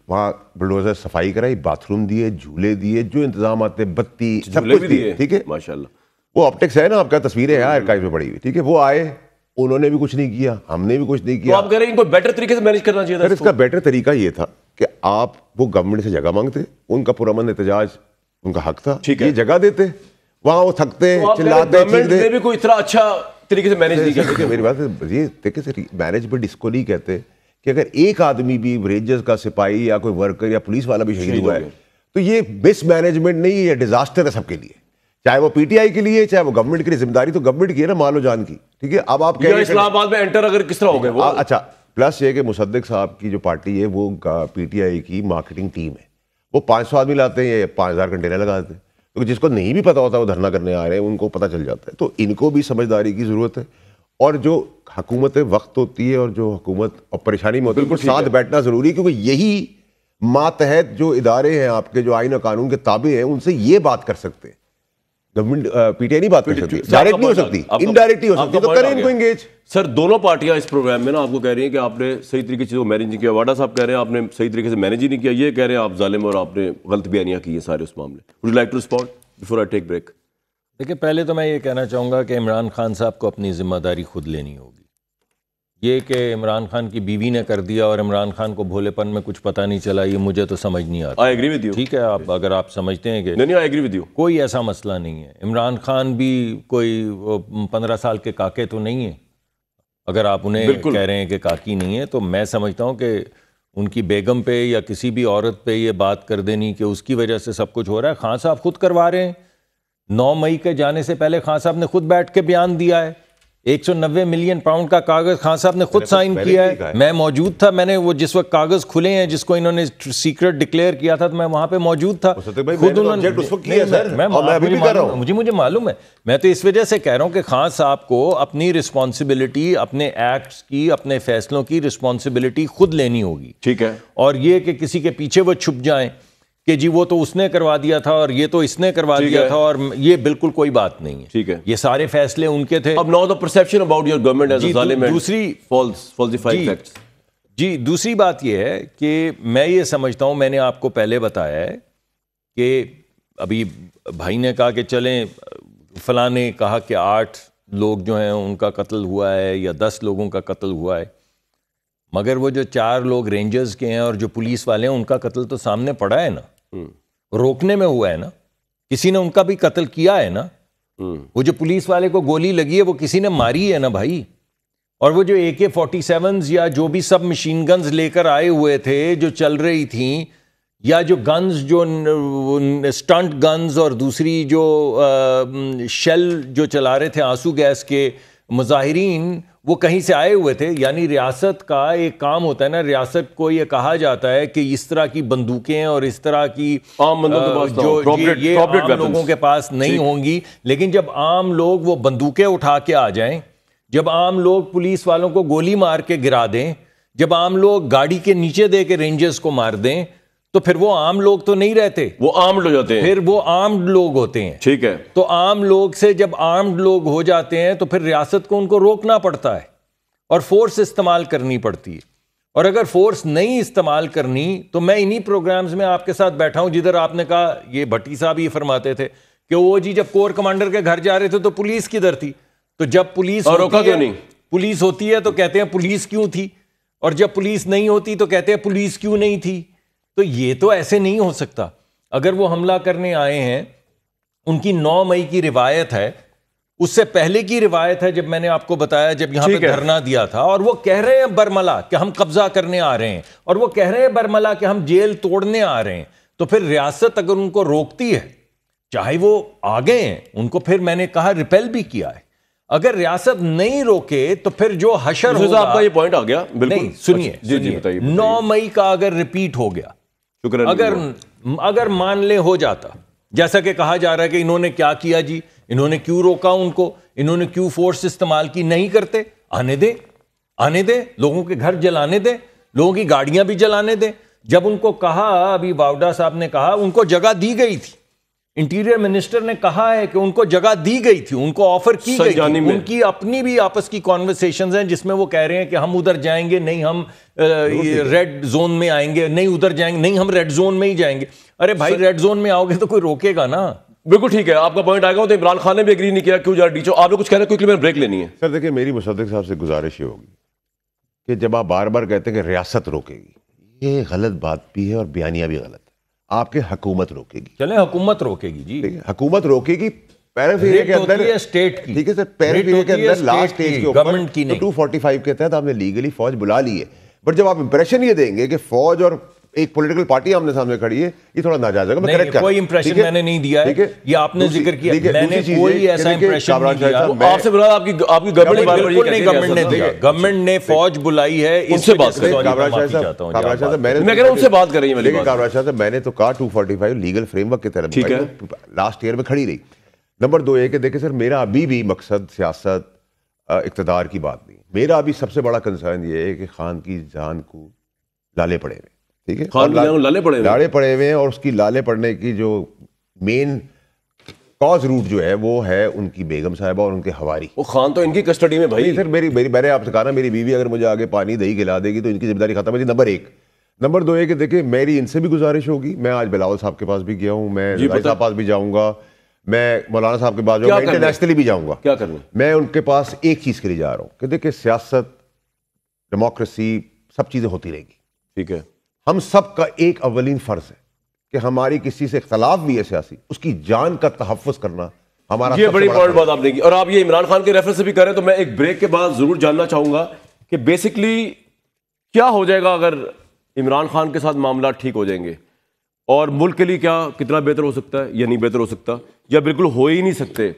وہاں بلڈوزر صفائی کرائی، باتھ روم دیے، جھولے دیے، جو انتظامات، بتی، سب کچھ دیے. ٹھیک ہے. ماشاءاللہ وہ آپٹکس ہے نا آپ کا، تصویریں ہیں آرکائیو میں پڑی ہوئی. ٹھیک ہے. وہ آئے، انہوں نے بھی کچھ نہیں کیا، ہم نے بھی کچھ نہیں کیا. آپ کہہ رہے ہیں ان کو بیٹر طریقے سے مینیج کرنا چاہیے تھا. اس کا بیٹر طریقہ یہ تھا کہ آپ وہ گورنمنٹ سے جگہ مانگتے، ان کا پرامن احتجاج ان کا حق تھا، یہ جگہ دیتے، وہاں وہ تھکتے چلاتے چیختے بھی کوئی اتنا اچھا طریقے سے مینیج نہیں کیا. میری بات یہ دیکھیں سر، مینجمنٹ اس کو نہیں کہتے کہ اگر ایک آدمی بھی رینجرز کا سپاہی یا کوئی ورکر یا پولیس والا بھی شہید ہوا ہے تو یہ مس مینجمنٹ نہیں، یہ ڈیزاسٹر ہے سب کے لیے، چاہے وہ پی ٹی آئی کے لیے چاہے وہ گورنمنٹ کے لیے. ذمہ داری تو گورنمنٹ کی ہے نا، مال و جان کی. ٹھیک ہے. اب آپ کہہ رہے ہیں اسلام آباد میں انٹر اگر کس طرح ہو گئے وہ. اچھا، پلس یہ کہ مصدق صاحب کی جو پارٹی ہے وہ پی ٹی آئی کی مارکیٹنگ ٹیم ہے، وہ 500 آدمی لاتے ہیں، 5000 کنٹینر لگا دیتے ہیں. کیونکہ جس کو نہیں بھی پتا ہوتا وہ دھرنا کرنے آ رہے ہیں، ان کو پتہ چل جاتا ہے. تو ان کو بھی سمجھداری کی ضرورت ہے. اور جو حکومت وقت ہوتی ہے اور جو حکومت اور پریشانی میں ہوتی ہے ان کو ساتھ بیٹھنا ضروری ہے، کیونکہ یہی ماتحت جو ادارے ہیں آپ کے، جو آئین و قانون کے تابع ہیں، ان سے یہ بات کر سکتے ہیں. گورنمنٹ پی ٹی آئی نہیں بات کر سکتی، ڈائریکٹ نہیں ہو سکتی، انڈائریکٹلی ہو سکتی، تو کریں ان کو انگیج. سر دونوں پارٹیاں اس پروگرام میں نا آپ کو کہہ رہی ہیں کہ آپ نے صحیح طریقے سے مینیج نہیں کیا. واڈا صاحب کہہ رہے ہیں آپ نے صحیح طریقے سے مینیج ہی نہیں کیا، یہ کہہ رہے ہیں آپ ظالم اور آپ نے غلط بیانیاں کی ہیں سارے اس معاملے. Would you like to respond before I take break? دیکھیں پہلے تو میں یہ کہنا چاہوں گا کہ عمران خان صاحب کو اپنی ذمہ داری خود لینی ہوگی. یہ کہ عمران خان کی بیوی نے کر دیا اور عمران خان کو بھولے پن میں کچھ پتہ نہیں چلا، یہ مجھے تو سمجھ نہیں آتا. I agree with you. ٹھیک ہے، آپ اگر آپ سمجھتے ہیں کہ نہیں I agree with you. کوئی ایسا مسئلہ نہیں ہے. عمران خان بھی کوئی 15 سال کے کاکے تو نہیں ہیں. اگر آپ انہیں کہہ رہے ہیں کہ کاکی نہیں ہے، تو میں سمجھتا ہوں کہ ان کی بیگم پہ یا کسی بھی عورت پہ یہ بات کر دینی کہ اس کی وجہ سے سب کچھ ہو رہا ہے. خان صاحب خود کروا رہے ہیں. 9 مئی کے جانے سے پہلے خان صاحب نے خود بیٹھ کے بیان دیا ہے. 190 ملین پاؤنڈ کا کاغذ خان صاحب نے خود سائن کیا ہے. میں موجود تھا, میں نے وہ جس وقت کاغذ کھلے ہیں جس کو انہوں نے سیکرٹ ڈکلیئر کیا تھا تو میں وہاں پہ موجود تھا. خود مجھے معلوم ہے. میں تو اس وجہ سے کہہ رہا ہوں کہ خان صاحب کو اپنی رسپانسبلٹی, اپنے ایکٹس کی, اپنے فیصلوں کی رسپانسبلٹی خود لینی ہوگی. ٹھیک ہے. اور یہ کہ کسی کے پیچھے وہ چھپ جائیں کہ جی وہ تو اس نے کروا دیا تھا اور یہ تو اس نے کروا دیا تھا, اور یہ بالکل کوئی بات نہیں ہے. ٹھیک ہے. یہ سارے فیصلے ان کے تھے. اب now the perception about your government as a ظالم اینڈ دوسری فالسیفائڈ فیکٹس. جی دوسری بات یہ ہے کہ میں یہ سمجھتا ہوں, میں نے آپ کو پہلے بتایا ہے کہ ابھی بھائی نے کہا کہ چلیں فلاں نے کہا کہ 8 لوگ جو ہیں ان کا قتل ہوا ہے یا 10 لوگوں کا قتل ہوا ہے, مگر وہ جو 4 لوگ رینجرز کے ہیں اور جو پولیس والے ہیں ان کا قتل تو سامنے پڑا ہے نا, روکنے میں ہوا ہے نا, کسی نے ان کا بھی قتل کیا ہے نا. وہ جو پولیس والے کو گولی لگی ہے وہ کسی نے ماری ہے نا بھائی. اور وہ جو AK-47 یا جو بھی سب مشین گنز لے کر آئے ہوئے تھے جو چل رہی تھیں, یا جو گنز جو سٹنٹ گنز اور دوسری جو شیل جو چلا رہے تھے آنسو گیس کے مظاہرین, وہ کہیں سے آئے ہوئے تھے. یعنی ریاست کا ایک کام ہوتا ہے نا, ریاست کو یہ کہا جاتا ہے کہ اس طرح کی بندوقیں اور اس طرح کی عام یہ عام لوگوں کے پاس نہیں ہوں گی. لیکن جب عام لوگ وہ بندوقیں اٹھا کے آ جائیں, جب عام لوگ پولیس والوں کو گولی مار کے گرا دیں, جب عام لوگ گاڑی کے نیچے دے کے رینجرز کو مار دیں, تو پھر وہ عام لوگ تو نہیں رہتے, وہ آرمڈ ہو جاتے ہیں, پھر وہ آرمڈ لوگ ہوتے ہیں. ٹھیک ہے. تو عام لوگ سے جب آرمڈ لوگ ہو جاتے ہیں تو پھر ریاست کو ان کو روکنا پڑتا ہے اور فورس استعمال کرنی پڑتی ہے. اور اگر فورس نہیں استعمال کرنی تو میں انہی پروگرامز میں آپ کے ساتھ بیٹھا ہوں جدھر آپ نے کہا, یہ بھٹی صاحب یہ فرماتے تھے کہ وہ جی جب کور کمانڈر کے گھر جا رہے تھے تو پولیس کدھر تھی, تو جب پولیس روکا کیوں نہیں, پولیس ہوتی ہے تو کہتے ہیں پولیس کیوں تھی, اور جب پولیس نہیں ہوتی تو کہتے ہیں پولیس کیوں نہیں تھی. تو یہ تو ایسے نہیں ہو سکتا. اگر وہ حملہ کرنے آئے ہیں, ان کی 9 مئی کی روایت ہے, اس سے پہلے کی روایت ہے جب میں نے آپ کو بتایا جب یہاں پہ دھرنا دیا تھا, اور وہ کہہ رہے ہیں برملا کہ ہم قبضہ کرنے آ رہے ہیں, اور وہ کہہ رہے ہیں برملا کہ ہم جیل توڑنے آ رہے ہیں. تو پھر ریاست اگر ان کو روکتی ہے, چاہے وہ آگے ہیں, ان کو پھر میں نے کہا ریپیل بھی کیا ہے. اگر ریاست نہیں روکے تو پھر جو حشر ہوگا, آپ کا یہ پوائنٹ آ گیا بالکل. سنیے 9 مئی کا اگر ریپیٹ ہو گیا, اگر مان لے ہو جاتا, جیسا کہ کہا جا رہا ہے کہ انہوں نے کیا کیا جی, انہوں نے کیوں روکا ان کو, انہوں نے کیوں فورس استعمال کی, نہیں کرتے, آنے دیں, لوگوں کے گھر جلانے دیں, لوگوں کی گاڑیاں بھی جلانے دیں. جب ان کو کہا, ابھی واوڈا صاحب نے کہا ان کو جگہ دی گئی تھی, انٹیریئر منسٹر نے کہا ہے کہ ان کو جگہ دی گئی تھی, ان کو آفر کی گئی تھی, ان کی اپنی بھی آپس کی کانورسیشنز ہیں جس میں وہ کہہ رہے ہیں کہ ہم ادھر جائیں گے نہیں, ہم ریڈ زون میں آئیں گے نہیں, ادھر جائیں گے نہیں, ہم ریڈ زون میں ہی جائیں گے. ارے بھائی ریڈ زون میں آؤ گے تو کوئی روکے گا نا. بالکل ٹھیک ہے, آپ کا پوائنٹ آ گا. تو عمران خان نے بھی ایگری نہیں کیا, کیوں جا ڈیچو آپ نے کچھ کہنا ہے, کوئی بریک لینی ہے. سر دیکھیں میری مصدق صاحب سے گزارش یہ ہوگی کہ جب آپ بار بار کہتے ہیں کہ ریاست روکے گی, یہ غلط بات بھی ہے اور بیانیہ بھی غلط ہے. آپ کے حکومت روکے گی, چلیں حکومت روکے گی جی, حکومت روکے گی پیرافیریا کے اندر, اسٹیٹ کی, ٹھیک ہے سر, پیرافیریا کے اندر لاسٹ سٹیج کے اوپر گورنمنٹ کی نہیں. 245 کے تحت آپ نے لیگلی فوج بلا لی ہے. بٹ جب آپ امپریشن یہ دیں گے کہ فوج اور ایک پولیٹیکل پارٹی آمنے سامنے کھڑی ہے, یہ تھوڑا ناجائز ہے. میں کریکٹ کوئی امپریشن میں نے نہیں دیا ہے, یہ آپ نے ذکر کیا, میں نے کوئی ایسا امپریشن نہیں دیا. آپ سے بلا آپ کی گورنمنٹ بالکل نہیں, گورنمنٹ نے دیا, گورنمنٹ نے فوج بلائی ہے. ان سے بات کریں, میں کہہ رہا ہوں ان سے بات کر رہی ہیں. لیکن کامران شاہ صاحب میں نے تو کہا 245 لیگل فریم ورک کے تحت لاسٹ ایئر میں کھڑی رہی. نمبر 2 یہ کہ دیکھیں سر, میرا ابھی بھی مقصد سیاست اقتدار کی بات نہیں. میرا ابھی سب سے بڑا کنسرن یہ ہے کہ خان کی جان کو لالے پڑے ہوئے, ٹھیک ہے, لالے پڑے ہوئے ہیں, اور اس کی لالے پڑنے کی جو مین کاز روٹ جو ہے وہ ہے ان کی بیگم صاحبہ اور ان کے حواری. وہ خان تو ان کی کسٹڈی میں بھائی. سر میں نے آپ سے کہا نا, میری بیوی اگر مجھے آگے پانی دہی کھلا دے گی تو ان کی ذمہ داری ختم ہے. نمبر 1. نمبر 2 یہ کہ دیکھیں میری ان سے بھی گزارش ہوگی, میں آج بلاول صاحب کے پاس بھی گیا ہوں, میں صاحب کے پاس بھی جاؤں گا, میں مولانا صاحب کے پاس جاؤں گا, انٹرنیشنلی بھی جاؤں گا. کیا کرنا؟ میں ان کے پاس ایک چیز کے لیے جا رہا ہوں کہ دیکھیں سیاست, ڈیموکریسی, سب چیزیں ہوتی رہے گی, ٹھیک ہے. ہم سب کا ایک اولین فرض ہے کہ ہماری کسی سے اختلاف بھی ہے سیاسی, اس کی جان کا تحفظ کرنا ہمارا. یہ بڑی امپورٹنٹ بات آپ نے کی, اور آپ یہ عمران خان کے ریفرنس سے بھی کر رہے ہیں. تو میں ایک بریک کے بعد ضرور جاننا چاہوں گا کہ بیسکلی کیا ہو جائے گا اگر عمران خان کے ساتھ معاملات ٹھیک ہو جائیں گے, اور ملک کے لیے کیا کتنا بہتر ہو سکتا ہے یا نہیں بہتر ہو سکتا, یا بالکل ہو ہی نہیں سکتے.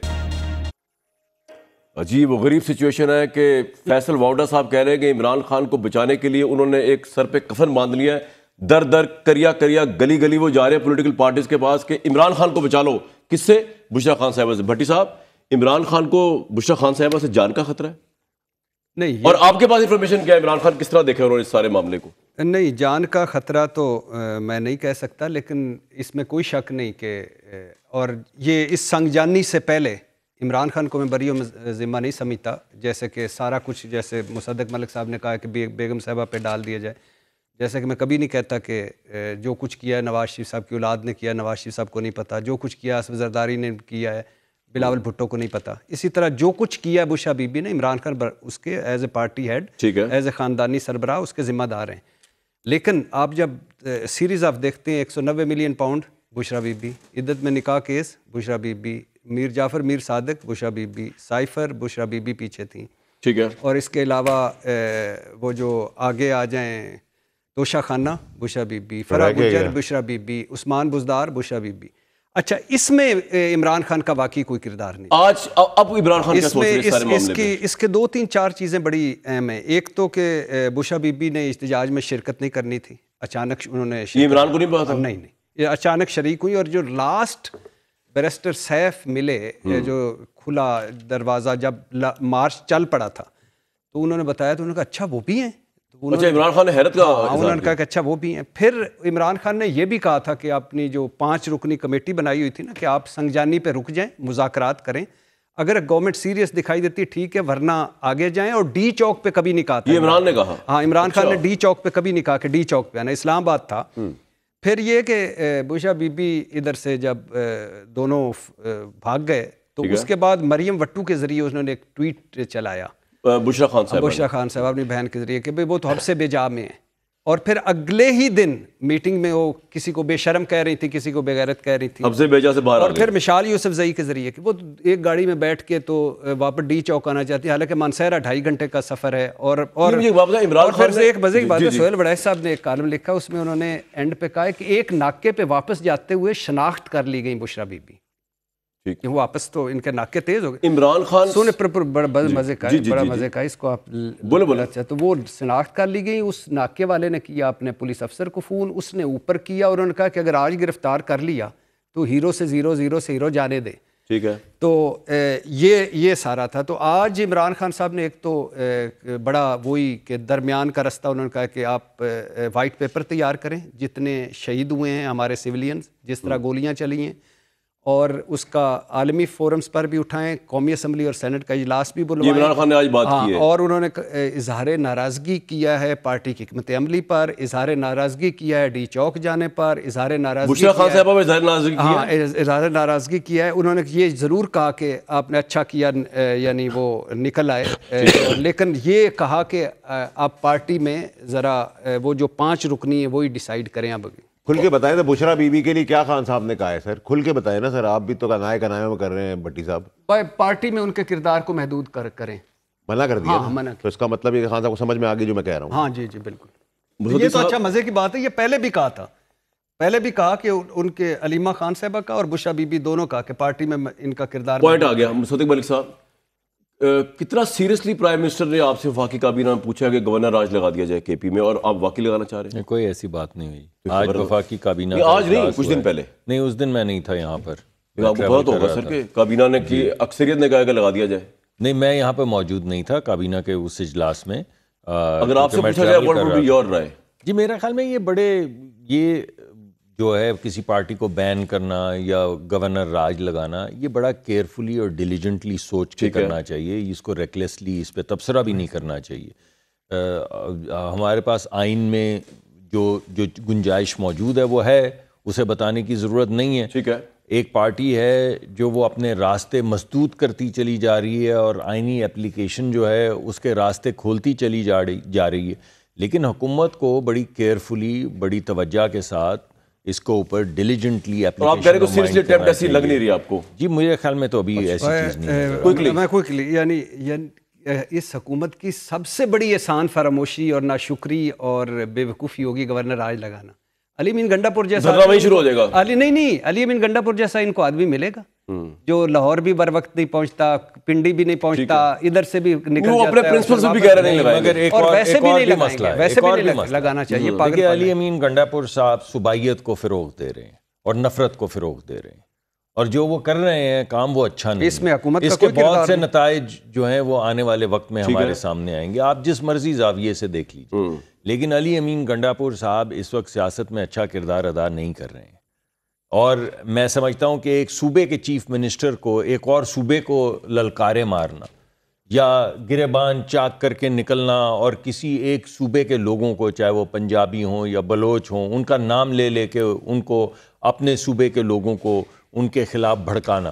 عجیب و غریب سچویشن ہے کہ فیصل واؤڈا صاحب کہہ رہے ہیں کہ عمران خان کو بچانے کے لیے انہوں نے ایک سر پہ کفن باندھ لیا ہے، در در کریا کریا گلی گلی وہ جا رہے ہیں پولیٹیکل پارٹیز کے پاس کہ عمران خان کو بچا لو. کس سے؟ بشرا خان صاحبہ سے. بھٹی صاحب، عمران خان کو بشرا خان صاحبہ سے جان کا خطرہ ہے؟ نہیں. اور آپ کے پاس انفارمیشن کیا ہے عمران خان کس طرح دیکھے انہوں نے اس سارے معاملے کو؟ نہیں، جان کا خطرہ تو میں نہیں کہہ سکتا، لیکن اس میں کوئی شک نہیں کہ اور یہ اس سنگ جانی سے پہلے عمران خان کو میں بری ذمہ نہیں سمجھتا، جیسے کہ سارا کچھ جیسے مصدق ملک صاحب نے کہا کہ بیگم صاحبہ پہ ڈال دیا جائے، جیسے کہ میں کبھی نہیں کہتا کہ جو کچھ کیا ہے نواز شریف صاحب کی اولاد نے کیا، نواز شریف صاحب کو نہیں پتہ، جو کچھ کیا اسد زرداری نے کیا ہے بلاول بھٹو کو نہیں پتہ. اسی طرح جو کچھ کیا ہے بشرا بی بی نے، عمران خان اس کے as a party head, as a خاندانی سربراہ اس کے ذمہ دار ہیں. لیکن آپ جب سیریز آف دیکھتے ہیں 190 million pound Bushra be be, عدت میں نکاح case Bushra be be, Mir Jafar Mir Sadiq Bushra Bibi, cipher Bushra Bibi پیچھے تھیں. ٹھیک ہے. اور اس کے علاوہ وہ جو آگے آ جائیں توشہ خانہ بشرا be be, Farah Gujjar Bushra be be, Usman Buzdar Bushra be be. اچھا، اس میں عمران خان کا واقعی کوئی کردار نہیں. آج اب عمران خان کیا سوچ رہے ہیں اس سارے معاملے پہ؟ اس کے 2-3-4 چیزیں بڑی اہم ہیں. ایک تو کہ بشرا بی بی نے احتجاج میں شرکت نہیں کرنی تھی، اچانک انہوں نے یہ عمران کو نہیں پتا تھا؟ نہیں، یہ اچانک شریک ہوئی. اور جو لاسٹ بیرسٹر سیف ملے، جو کھلا دروازہ جب مارچ چل پڑا تھا تو انہوں نے بتایا، تو انہوں نے کہا اچھا وہ بھی ہیں. اچھا، عمران خان نے حیرت کا انہوں نے کہا کہ اچھا وہ بھی ہیں. پھر عمران خان نے یہ بھی کہا تھا کہ اپنی جو 5 رکنی کمیٹی بنائی ہوئی تھی نا، کہ آپ سنگ جانی پہ رک جائیں، مذاکرات کریں، اگر گورنمنٹ سیریس دکھائی دیتی ٹھیک ہے، ورنہ آگے جائیں. اور ڈی چوک پہ کبھی نہیں کہا تھا. یہ عمران نے کہا؟ ہاں، عمران خان نے ڈی چوک پہ کبھی نہیں کہا کہ ڈی چوک پہ آنا، اسلام آباد تھا. پھر یہ کہ بشرا بی بی ادھر سے جب دونوں بھاگ گئے تو اس کے بعد مریم وٹو کے ذریعے انہوں نے ایک ٹویٹ چلایا، بشرا خان صاحب اپنی بہن کے ذریعے، کہ وہ تو ہم سے بے جا میں ہیں. اور پھر اگلے ہی دن میٹنگ میں وہ کسی کو بے شرم کہہ رہی تھی، کسی کو بے غیرت کہہ رہی تھی، ہم سے بے جا سے باہر. اور پھر مشال یوسف زئی کے ذریعے کہ وہ ایک گاڑی میں بیٹھ کے تو واپس ڈی چوک آنا چاہتی ہے، حالانکہ مانسہرہ 2.5 گھنٹے کا سفر ہے. اور پھر ایک مزے کی بات ہے، سہیل بڑیچ صاحب نے ایک کالم لکھا، اس میں انہوں نے اینڈ پہ کہا کہ ایک ناکے پہ واپس جاتے ہوئے شناخت کر لی گئی بشرا بی بی. واپس تو ان کے ناکے تیز ہو گئے. عمران خان سونے بڑا مزے کا، بڑا مزے کا، اس کو آپ بولو. اچھا، تو وہ شناخت کر لی گئی. اس ناکے والے نے کیا اپنے پولیس افسر کو فون، اس نے اوپر کیا اور انہوں نے کہا کہ اگر آج گرفتار کر لیا تو ہیرو سے زیرو سے ہیرو جانے دے. ٹھیک ہے. تو یہ سارا تھا. تو آج عمران خان صاحب نے ایک تو بڑا وہی کہ درمیان کا رستہ انہوں نے کہا کہ آپ وائٹ پیپر تیار کریں، جتنے شہید ہوئے ہیں ہمارے سویلینز، جس طرح گولیاں چلی ہیں، اور اس کا عالمی فورمز پر بھی اٹھائیں، قومی اسمبلی اور سینٹ کا اجلاس بھی بلوائیں. عمران خان نے آج بات کی ہے اور انہوں نے اظہار ناراضگی کیا ہے پارٹی کی حکمت عملی پر، اظہار ناراضگی کیا ہے ڈی چوک جانے پر، اظہار ناراضگی اظہار ناراضگی کیا ہے. انہوں نے یہ ضرور کہا کہ آپ نے اچھا کیا، یعنی وہ نکل آئے، لیکن یہ کہا کہ آپ پارٹی میں ذرا وہ جو 5 رکنی ہیں وہی ڈیسائیڈ کریں. اب کھل کے بتائیں تو بشرا بی بی کے لیے کیا خان صاحب نے کہا ہے سر؟ کھل کے بتائیں نا سر، آپ بھی تو کنائے میں کر رہے ہیں بھٹی صاحب. پارٹی میں ان کے کردار کو محدود کریں. منع کر دیا؟ ہاں، منع. تو اس کا مطلب یہ خان صاحب کو سمجھ میں آ گئی جو میں کہہ رہا ہوں. ہاں جی بالکل. یہ تو اچھا مزے کی بات ہے. یہ پہلے بھی کہا تھا، پہلے بھی کہا کہ ان کے علیمہ خان صاحبہ کا اور بشرا بی بی دونوں کا کہ پارٹی میں ان کا کردار. پوائنٹ آ گیا. مصدق ملک صاحب، کتنا سیریسلی پرائم منسٹر نے آپ سے وفاقی کابینہ میں پوچھا کہ گورنر راج لگا دیا جائے کے پی میں، اور آپ واقعی لگانا چاہ رہے ہیں؟ کوئی ایسی بات نہیں ہوئی. آج وفاقی کابینہ آج نہیں، کچھ دن پہلے. نہیں، اس دن میں نہیں تھا یہاں پر. آپ کو پتا تو ہوگا سر کہ کابینہ نے کی اکثریت نے کہا کہ لگا دیا جائے. نہیں، میں یہاں پہ موجود نہیں تھا کابینہ کے اس اجلاس میں. اگر آپ سے پوچھا جائے what would be your رائے؟ جی میرا خیال میں یہ جو ہے کسی پارٹی کو بین کرنا یا گورنر راج لگانا، یہ بڑا کیئرفلی اور ڈیلیجنٹلی سوچ کے کرنا چاہیے. اس کو ریکلیسلی اس پہ تبصرہ بھی نہیں کرنا چاہیے. ہمارے پاس آئین میں جو گنجائش موجود ہے وہ ہے، اسے بتانے کی ضرورت نہیں ہے. ٹھیک ہے. ایک پارٹی ہے جو وہ اپنے راستے مسدود کرتی چلی جا رہی ہے اور آئینی اپلیکیشن جو ہے اس کے راستے کھولتی چلی جا رہی ہے، لیکن حکومت کو بڑی کیئرفلی، بڑی توجہ کے ساتھ اس کو اوپر ڈیلیجنٹلی اپلیکیشن. آپ کہہ رہے ہیں کہ سیریسلی اٹیمپٹ ایسی لگ نہیں رہی آپ کو؟ جی میرے خیال میں تو ابھی ایسی چیز نہیں ہے. میں کوئکلی یعنی اس حکومت کی سب سے بڑی احسان فراموشی اور ناشکری اور بے وقوفی ہوگی گورنر راج لگانا. علی امین گنڈا پور جیسا شروع ہو جائے گا. علی امین گنڈا پور جیسا ان کو آدمی ملے گا. جو لاہور بھی بر وقت نہیں پہنچتا, پنڈی بھی نہیں پہنچتا, ادھر سے بھی نکل جاتا ہے, وہ اپنے پرنسپل سے بھی کہہ رہے ہیں مگر ایک اور ویسے بھی نہیں مسئلہ ہے, ویسے بھی نہیں لگانا چاہیے. دیکھیے علی امین گنڈا پور صاحب صوبائیت کو فروغ دے رہے ہیں اور نفرت کو فروغ دے رہے ہیں, اور جو وہ کر رہے ہیں کام وہ اچھا نہیں. اس میں حکومت اس کے بہت سے نتائج جو ہیں وہ آنے والے وقت میں ہمارے سامنے آئیں گے, آپ جس مرضی زاویے سے دیکھ لیجیے. لیکن علی امین گنڈا پور صاحب اس وقت سیاست میں اچھا کردار ادا نہیں کر رہے ہیں, اور میں سمجھتا ہوں کہ ایک صوبے کے چیف منسٹر کو ایک اور صوبے کو للکارے مارنا یا گریبان چاک کر کے نکلنا اور کسی ایک صوبے کے لوگوں کو, چاہے وہ پنجابی ہوں یا بلوچ ہوں, ان کا نام لے لے کے ان کو اپنے صوبے کے لوگوں کو ان کے خلاف بھڑکانا,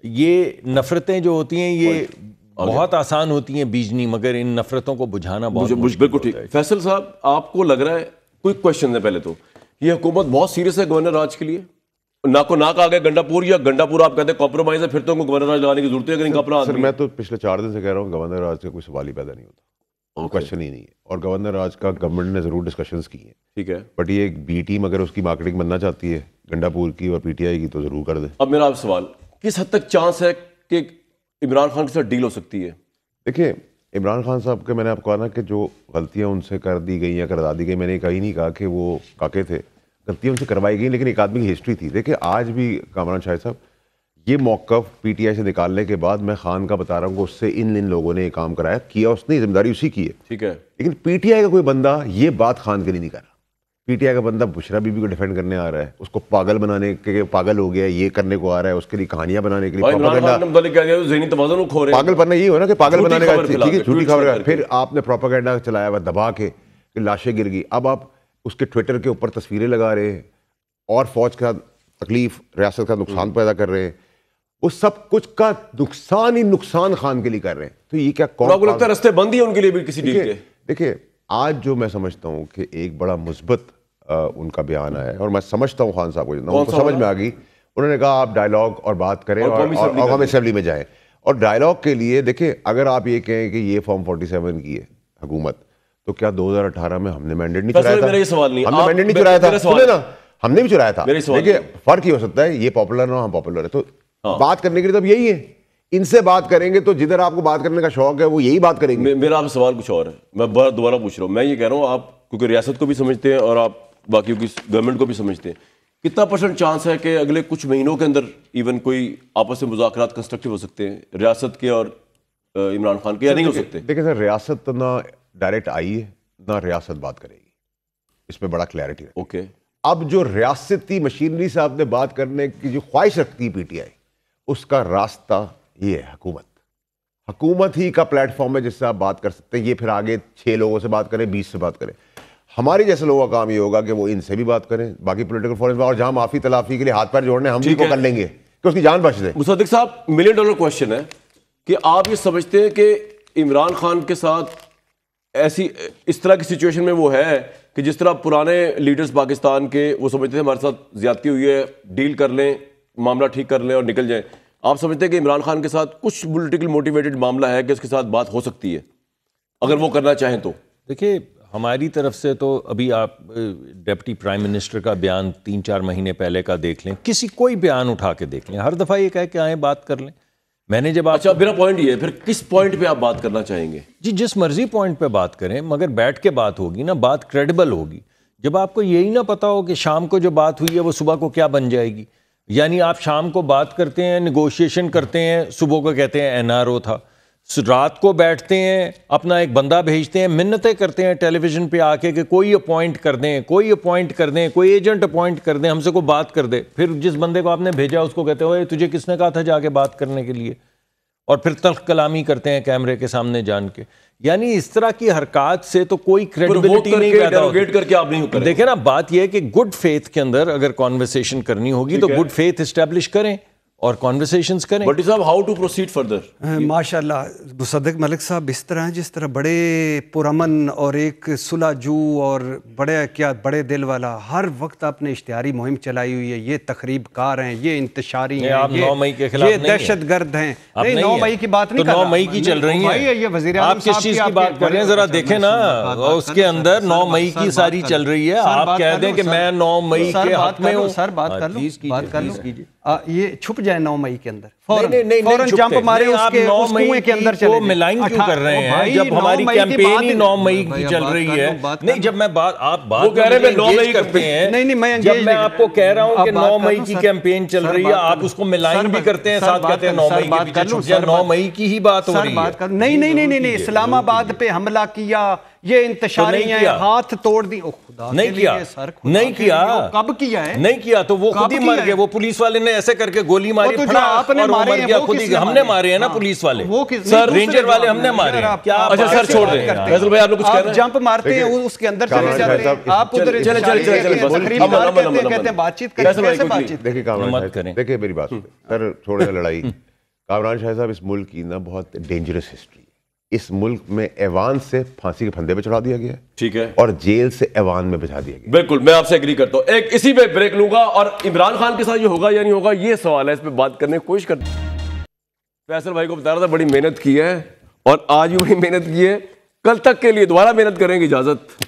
یہ نفرتیں جو ہوتی ہیں یہ بہت آسان ہوتی ہیں بیجنی, مگر ان نفرتوں کو بجھانا بہت مشکل ہوتا ہے. فیصل صاحب, آپ کو لگ رہا ہے, کوئی کوشچن ہے پہلے تو, یہ حکومت بہت سیریس ہے گورنر راج کے لیے؟ ناکو ناک آ گیا گنڈا پور, یا گنڈا پور آپ کہتے ہیں کمپرومائز ہے, پھر تو گورنر راج لگانے کی ضرورت ہے اگر اپنا سر. میں تو پچھلے 4 دن سے کہہ رہا ہوں گورنر راج کا کوئی سوال ہی پیدا نہیں ہوتا, کوشچن ہی نہیں ہے, اور گورنر راج کا گورنمنٹ نے ضرور ڈسکشنز کی ہیں, ٹھیک ہے, بٹ یہ ایک بی ٹیم اگر اس کی مارکیٹنگ بننا چاہتی ہے گنڈا پور کی اور پی ٹی آئی کی تو ضرور کر دے. اب میرا آپ سوال, کس حد تک چانس ہے کہ عمران خان کے ساتھ ڈیل ہو سکتی ہے؟ دیکھیے عمران خان صاحب کے, میں نے آپ کو کہا نا کہ جو غلطیاں ان سے کر دی گئی یا کروا دی گئی, میں نے کہیں نہیں کہا کہ وہ کاکے تھے, غلطیاں ان سے کروائی گئی, لیکن ایک آدمی کی ہسٹری تھی. دیکھیں آج بھی کامران شاہد صاحب, یہ موقف پی ٹی آئی سے نکالنے کے بعد میں خان کا بتا رہا ہوں کہ اس سے ان لوگوں نے یہ کام کرایا, کیا اس نے, ذمہ داری اسی کی ہے, ٹھیک ہے, لیکن پی ٹی آئی کا کوئی بندہ یہ بات خان کے لیے نہیں کر رہا. پی ٹی آئی کا بندہ بشرا بی بی کو ڈیفینڈ کرنے آ رہا ہے, اس کو پاگل بنانے کے, پاگل ہو گیا یہ کرنے کو آ رہا ہے, اس کے لیے کہانیاں بنانے کے لیے پاگل پن یہ ہو نا کہ پاگل بنانے کا, ٹھیک ہے, جھوٹی خبر ہے. پھر آپ نے پروپیگنڈا چلایا ہوا دبا کے کہ لاشیں گر گئی, اب آپ اس کے ٹویٹر کے اوپر تصویریں لگا رہے ہیں اور فوج کا تکلیف, ریاست کا نقصان پیدا کر رہے ہیں, وہ سب کچھ کا نقصان ہی نقصان خان کے لیے کر رہے ہیں. تو یہ کیا کون لگتا ہے رستے بند ہی ان کے لیے بھی کسی ڈیل کے؟ دیکھیے آج جو میں سمجھتا ہوں کہ ایک بڑا مثبت ان کا بیان ہے, اور میں سمجھتا ہوں خان صاحب کو, ان کو سمجھ میں آ گئی, انہوں نے کہا آپ ڈائیلاگ اور بات کریں اور قومی اسمبلی میں جائیں, اور ڈائیلاگ کے لیے دیکھیں اگر آپ یہ کہیں کہ یہ فارم 47 کی ہے حکومت, تو کیا 2018 میں ہم نے مینڈیٹ نہیں چرایا تھا؟ میرا یہ سوال نہیں, ہم نے مینڈیٹ نہیں چرایا تھا, سنیں نا, ہم نے بھی چرایا تھا. دیکھیے فرق یہ ہو سکتا ہے, یہ پاپولر نہ, ہم پاپولر ہے, تو بات کرنے کے لیے تو اب یہی ہے, ان سے بات کریں گے تو جدھر آپ کو بات کرنے کا شوق ہے وہ یہی بات کریں گے. میرا آپ سوال کچھ اور ہے, میں دوبارہ پوچھ رہا ہوں, میں یہ کہہ رہا ہوں آپ کیونکہ ریاست کو بھی سمجھتے ہیں اور آپ باقیوں کی گورنمنٹ کو بھی سمجھتے ہیں, کتنا % چانس ہے کہ اگلے کچھ مہینوں کے اندر ایون کوئی آپس میں مذاکرات کنسٹرکٹیو ہو سکتے ہیں ریاست کے اور عمران خان کے, یا نہیں ہو سکتے؟ دیکھیں سر, ریاست نہ ڈائریکٹ آئی ہے نہ ریاست بات کرے گی, اس میں بڑا کلیئرٹی ہے. اوکے, اب جو ریاستی مشینری سے آپ نے بات کرنے کی جو خواہش رکھتی ہے پی ٹی آئی, اس کا راستہ یہ ہے حکومت. حکومت ہی کا پلیٹ فارم ہے جس سے آپ بات کر سکتے ہیں. یہ پھر آگے 6 لوگوں سے بات کریں, 20 سے بات کریں. ہمارے جیسے لوگوں کا کام یہ ہوگا کہ وہ ان سے بھی بات کریں, باقی پولیٹیکل فورس میں, اور جہاں معافی تلافی کے لیے ہاتھ پیر جوڑنے ہم بھی کو کر لیں گے کہ اس کی جان بچ جائے. مصدق صاحب, $1 ملین کویسچن ہے کہ آپ یہ سمجھتے ہیں کہ عمران خان کے ساتھ ایسی اس طرح کی سچویشن میں وہ ہے کہ جس طرح پرانے لیڈرز پاکستان کے وہ سمجھتے ہیں ہمارے ساتھ زیادتی ہوئی ہے, ڈیل کر لیں, معاملہ ٹھیک کر لیں اور نکل جائیں, آپ سمجھتے ہیں کہ عمران خان کے ساتھ کچھ پولیٹیکل موٹیویٹڈ معاملہ ہے کہ اس کے ساتھ بات ہو سکتی ہے اگر وہ کرنا چاہیں تو؟ دیکھیے ہماری طرف سے تو ابھی آپ ڈپٹی پرائم منسٹر کا بیان 3-4 مہینے پہلے کا دیکھ لیں, کسی کوئی بیان اٹھا کے دیکھ لیں, ہر دفعہ یہ کہہ کہ آئیں بات کر لیں. میں نے جب اچھا, میرا پوائنٹ یہ ہے, پھر کس پوائنٹ پہ آپ بات کرنا چاہیں گے؟ جی جس مرضی پوائنٹ پہ بات کریں, مگر بیٹھ کے بات ہوگی نا, بات کریڈیبل ہوگی. جب آپ کو یہی نہ پتا ہو کہ شام کو جو بات ہوئی ہے وہ صبح کو کیا بن جائے گی, یعنی آپ شام کو بات کرتے ہیں, نیگوشیشن کرتے ہیں, صبح کو کہتے ہیں NRO تھا, رات کو بیٹھتے ہیں, اپنا ایک بندہ بھیجتے ہیں, منتیں کرتے ہیں ٹیلی ویژن پہ آ کے کہ کوئی اپوائنٹ کر دیں, کوئی اپوائنٹ کر دیں, کوئی ایجنٹ اپوائنٹ کر دیں, ہم سے کوئی بات کر دے. پھر جس بندے کو آپ نے بھیجا اس کو کہتے ہوئے تجھے کس نے کہا تھا جا کے بات کرنے کے لیے, اور پھر تلخ کلامی کرتے ہیں کیمرے کے سامنے جان کے. یعنی اس طرح کی حرکات سے تو کوئی کریڈیبلٹی نہیں پیدا ہوتی. دیکھیں نا, بات یہ ہے کہ گڈ فیتھ کے اندر اگر کانورسیشن کرنی ہوگی تو گڈ فیتھ اسٹیبلش کریں اور کانورسیشنز کریں. بٹ صاحب ہاؤ ٹو پروسیڈ فردر؟ ماشاءاللہ مصدق ملک صاحب اس طرح جس طرح بڑے پرامن اور ایک صلح جو اور بڑے دل والا, ہر وقت آپ نے اشتہاری مہم چلائی ہوئی ہے, یہ تخریب کار ہیں, یہ انتشاری ہیں, یہ دہشت گرد ہیں. نہیں 9 مئی کی بات نہیں کر رہا, 9 مئی کی چل رہی ہیں. یہ وزیر اعظم آپ کس چیز کی بات کر رہے ہیں ذرا دیکھیں نا, اس کے اندر 9 مئی کی ساری چل رہی ہے. آپ کہہ دیں کہ میں 9 مئی کے حق میں ہوں. سر بات کر لوں, یہ چھپ جائیں 9 مئی کے اندر، فوراً جمپ مارے اس کنویں کے اندر چلے جائیں. ملائن کیوں کر رہے ہیں جب ہماری کیمپین ہی 9 مئی کی چل رہی ہے؟ نہیں جب میں آپ بات کرتے ہیں، جب میں آپ کو کہہ رہا ہوں کہ 9 مئی کی کیمپین چل رہی ہے آپ اس کو ملائن بھی کرتے ہیں، ساتھ کہتے ہیں 9 مئی کے پیچھے چھپ جائے. 9 مئی کی ہی بات ہو رہی ہے. نہیں، اسلام آباد پہ حملہ کیا، یہ انتشاری ہیں، ہاتھ توڑ دی. نہیں کیا، کب کیا ہے؟ نہیں کیا تو وہ خود ہی مر گئے. وہ پولیس والے نے ایسے کر کے گولی ماری، ہم نے مارے ہیں نا پولیس والے، رینجر والے ہم نے مارے. اچھا سر چھوڑ دیں، فیصل بھائی آپ نے کچھ کہنا ہے؟ جمپ مارتے ہیں اس کے اندر چلے جاتے ہیں، آپ ادھر کہتے ہیں بات چیت کریں. دیکھیں میری بات سر، چھوڑے لڑائی. کامران شاہ صاحب اس ملک کی نا بہت ڈینجرس ہسٹری. اس ملک میں ایوان سے پھانسی کے پھندے پہ چڑھا دیا گیا ہے، ٹھیک ہے، اور جیل سے ایوان میں بچھا دیا گیا. بالکل میں آپ سے ایگری کرتا ہوں. ایک اسی پہ بریک لوں گا اور عمران خان کے ساتھ یہ ہوگا یا نہیں ہوگا یہ سوال ہے، اس پہ بات کرنے کی کوشش کرتے ہیں. فیصل بھائی کو بتا رہا تھا بڑی محنت کی ہے اور آج بھی بڑی محنت کی ہے، کل تک کے لیے دوبارہ محنت کریں گے. اجازت.